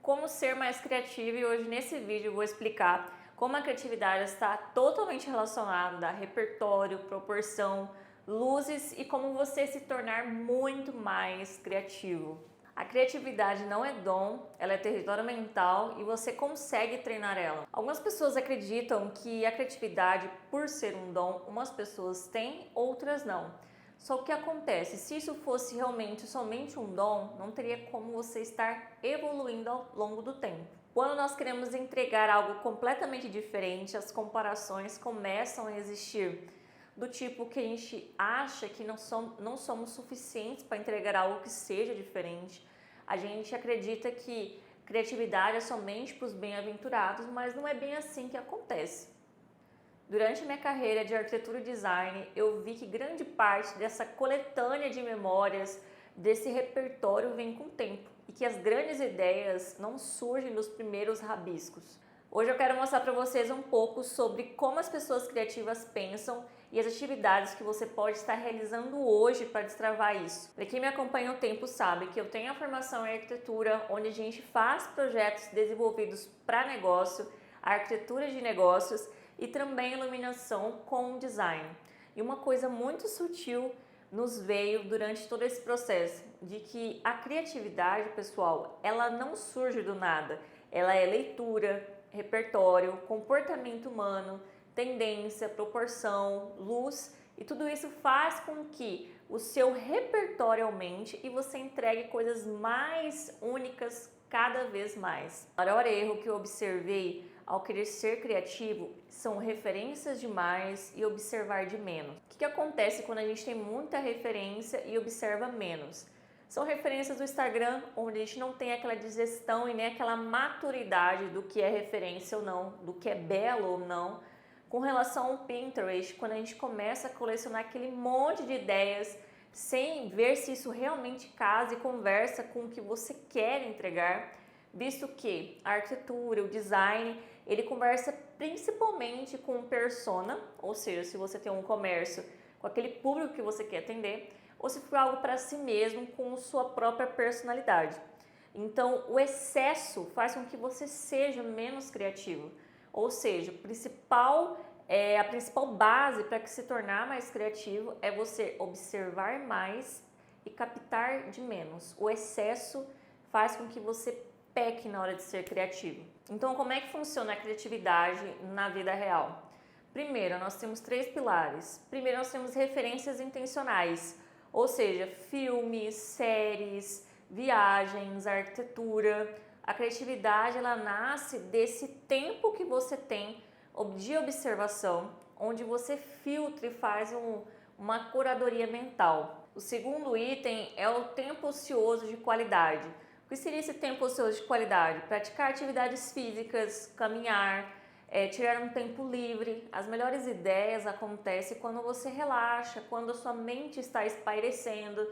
como ser mais criativo, e hoje nesse vídeo eu vou explicar como a criatividade está totalmente relacionada a repertório, proporção, luzes e como você se tornar muito mais criativo. A criatividade não é dom, ela é território mental e você consegue treinar ela. Algumas pessoas acreditam que a criatividade, por ser um dom, umas pessoas têm, outras não. Só que o que acontece? Se isso fosse realmente somente um dom, não teria como você estar evoluindo ao longo do tempo. Quando nós queremos entregar algo completamente diferente, as comparações começam a existir. Do tipo que a gente acha que não somos suficientes para entregar algo que seja diferente. A gente acredita que criatividade é somente para os bem-aventurados, mas não é bem assim que acontece. Durante minha carreira de arquitetura e design, eu vi que grande parte dessa coletânea de memórias, desse repertório vem com o tempo e que as grandes ideias não surgem dos primeiros rabiscos. Hoje eu quero mostrar para vocês um pouco sobre como as pessoas criativas pensam e as atividades que você pode estar realizando hoje para destravar isso. Para quem me acompanha há um tempo sabe que eu tenho a formação em arquitetura, onde a gente faz projetos desenvolvidos para negócio, arquitetura de negócios e também iluminação com design. E uma coisa muito sutil nos veio durante todo esse processo, de que a criatividade, pessoal, ela não surge do nada. Ela é leitura, repertório, comportamento humano, tendência, proporção, luz, e tudo isso faz com que o seu repertório aumente e você entregue coisas mais únicas cada vez mais. O maior erro que eu observei ao querer ser criativo são referências demais e observar de menos. O que acontece quando a gente tem muita referência e observa menos? São referências do Instagram, onde a gente não tem aquela digestão e nem aquela maturidade do que é referência ou não, do que é belo ou não. Com relação ao Pinterest, quando a gente começa a colecionar aquele monte de ideias sem ver se isso realmente casa e conversa com o que você quer entregar, visto que a arquitetura, o design, ele conversa principalmente com persona, ou seja, se você tem um comércio com aquele público que você quer atender, ou se for algo para si mesmo com sua própria personalidade. Então, o excesso faz com que você seja menos criativo, ou seja, a principal base para que se tornar mais criativo é você observar mais e captar de menos. O excesso faz com que você peque na hora de ser criativo. Então, como é que funciona a criatividade na vida real? Primeiro, nós temos 3 pilares. Primeiro, nós temos referências intencionais, ou seja, filmes, séries, viagens, arquitetura. A criatividade, ela nasce desse tempo que você tem de observação, onde você filtra e faz uma curadoria mental. O segundo item é o tempo ocioso de qualidade. O que seria esse tempo ocioso de qualidade? Praticar atividades físicas, caminhar, tirar um tempo livre. As melhores ideias acontecem quando você relaxa, quando a sua mente está espairecendo.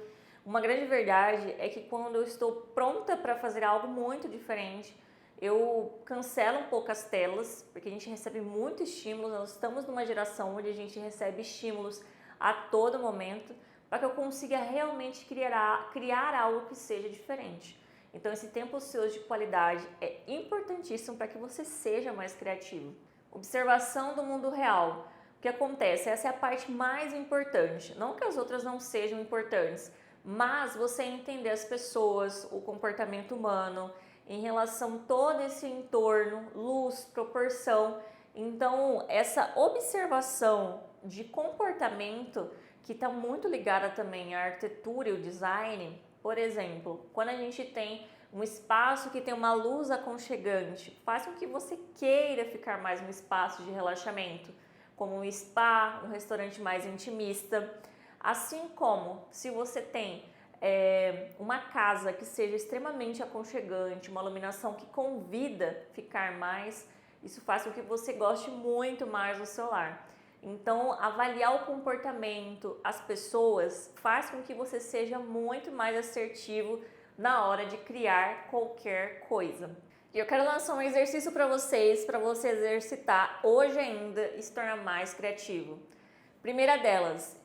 Uma grande verdade é que quando eu estou pronta para fazer algo muito diferente, eu cancelo um pouco as telas, porque a gente recebe muito estímulo. Nós estamos numa geração onde a gente recebe estímulos a todo momento, para que eu consiga realmente criar algo que seja diferente. Então, esse tempo ocioso de qualidade é importantíssimo para que você seja mais criativo. Observação do mundo real. O que acontece? Essa é a parte mais importante. Não que as outras não sejam importantes, mas você entender as pessoas, o comportamento humano, em relação a todo esse entorno, luz, proporção. Então, essa observação de comportamento, que está muito ligada também à arquitetura e o design. Por exemplo, quando a gente tem um espaço que tem uma luz aconchegante, faz com que você queira ficar mais no espaço de relaxamento, como um spa, um restaurante mais intimista. Assim como se você tem uma casa que seja extremamente aconchegante, uma iluminação que convida a ficar mais, isso faz com que você goste muito mais do seu lar. Então, avaliar o comportamento, as pessoas, faz com que você seja muito mais assertivo na hora de criar qualquer coisa. E eu quero lançar um exercício para você exercitar hoje ainda e se tornar mais criativo. Primeira delas,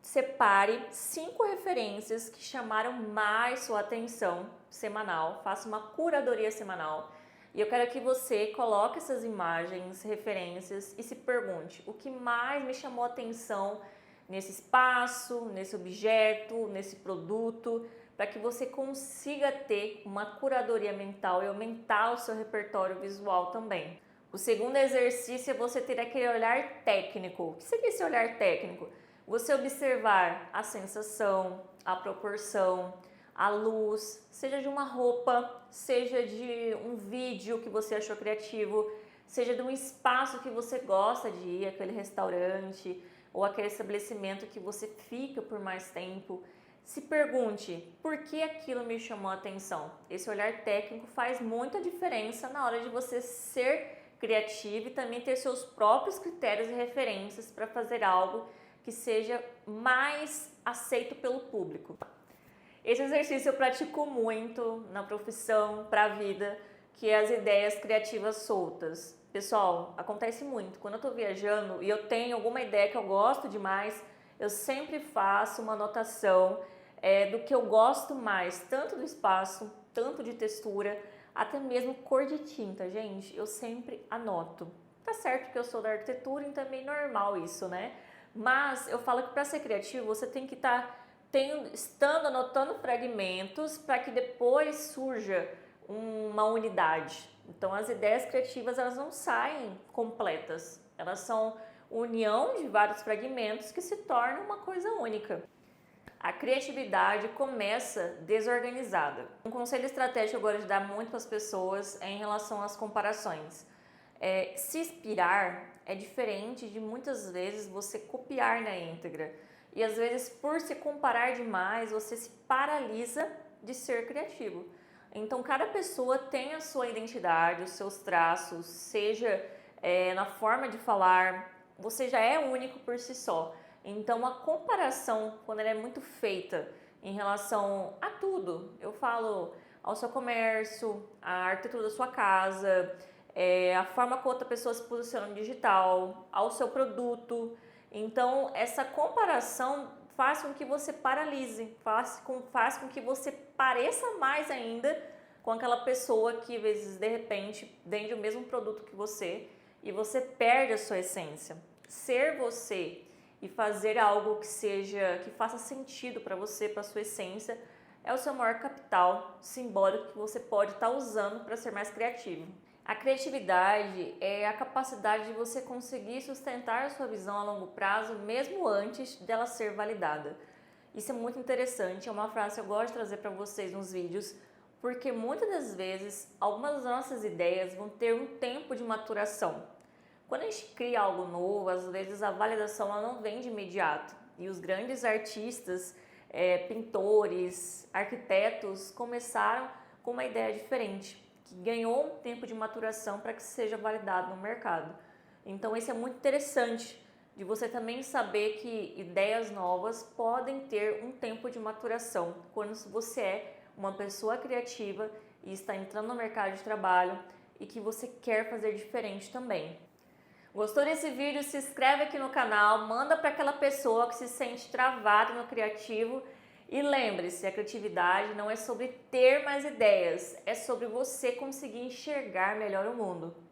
separe 5 referências que chamaram mais sua atenção semanal, faça uma curadoria semanal. E eu quero que você coloque essas imagens, referências e se pergunte o que mais me chamou a atenção nesse espaço, nesse objeto, nesse produto, para que você consiga ter uma curadoria mental e aumentar o seu repertório visual também. O segundo exercício é você ter aquele olhar técnico. O que seria esse olhar técnico? Você observar a sensação, a proporção, a luz, seja de uma roupa, seja de um vídeo que você achou criativo, seja de um espaço que você gosta de ir, aquele restaurante ou aquele estabelecimento que você fica por mais tempo. Se pergunte, por que aquilo me chamou a atenção? Esse olhar técnico faz muita diferença na hora de você ser criativo e também ter seus próprios critérios e referências para fazer algo que seja mais aceito pelo público. Esse exercício eu pratico muito na profissão, para a vida, que é as ideias criativas soltas. Pessoal, acontece muito. Quando eu estou viajando e eu tenho alguma ideia que eu gosto demais, eu sempre faço uma anotação do que eu gosto mais, tanto do espaço, tanto de textura, até mesmo cor de tinta, gente. Eu sempre anoto. Tá certo que eu sou da arquitetura, então é meio normal isso, né? Mas eu falo que para ser criativo você tem que estar estando anotando fragmentos para que depois surja uma unidade. Então as ideias criativas elas não saem completas, elas são união de vários fragmentos que se tornam uma coisa única. A criatividade começa desorganizada. Um conselho estratégico que eu gosto de dar muito para as pessoas é em relação às comparações. Se inspirar é diferente de muitas vezes você copiar na íntegra. E às vezes, por se comparar demais, você se paralisa de ser criativo. Então, cada pessoa tem a sua identidade, os seus traços, seja na forma de falar, você já é único por si só. Então, a comparação, quando ela é muito feita em relação a tudo, eu falo ao seu comércio, à arquitetura da sua casa, a forma como outra pessoa se posiciona no digital, ao seu produto. Então, essa comparação faz com que você paralise, faz com que você pareça mais ainda com aquela pessoa que, às vezes, de repente, vende o mesmo produto que você e você perde a sua essência. Ser você e fazer algo que faça sentido para você, para a sua essência, é o seu maior capital simbólico que você pode estar usando para ser mais criativo. A criatividade é a capacidade de você conseguir sustentar a sua visão a longo prazo, mesmo antes dela ser validada. Isso é muito interessante, é uma frase que eu gosto de trazer para vocês nos vídeos, porque muitas das vezes, algumas das nossas ideias vão ter um tempo de maturação. Quando a gente cria algo novo, às vezes a validação ela não vem de imediato. E os grandes artistas, pintores, arquitetos começaram com uma ideia diferente, que ganhou um tempo de maturação para que seja validado no mercado. Então isso é muito interessante de você também saber que ideias novas podem ter um tempo de maturação quando você é uma pessoa criativa e está entrando no mercado de trabalho e que você quer fazer diferente também. Gostou desse vídeo? Se inscreve aqui no canal, manda para aquela pessoa que se sente travada no criativo e lembre-se, a criatividade não é sobre ter mais ideias, é sobre você conseguir enxergar melhor o mundo.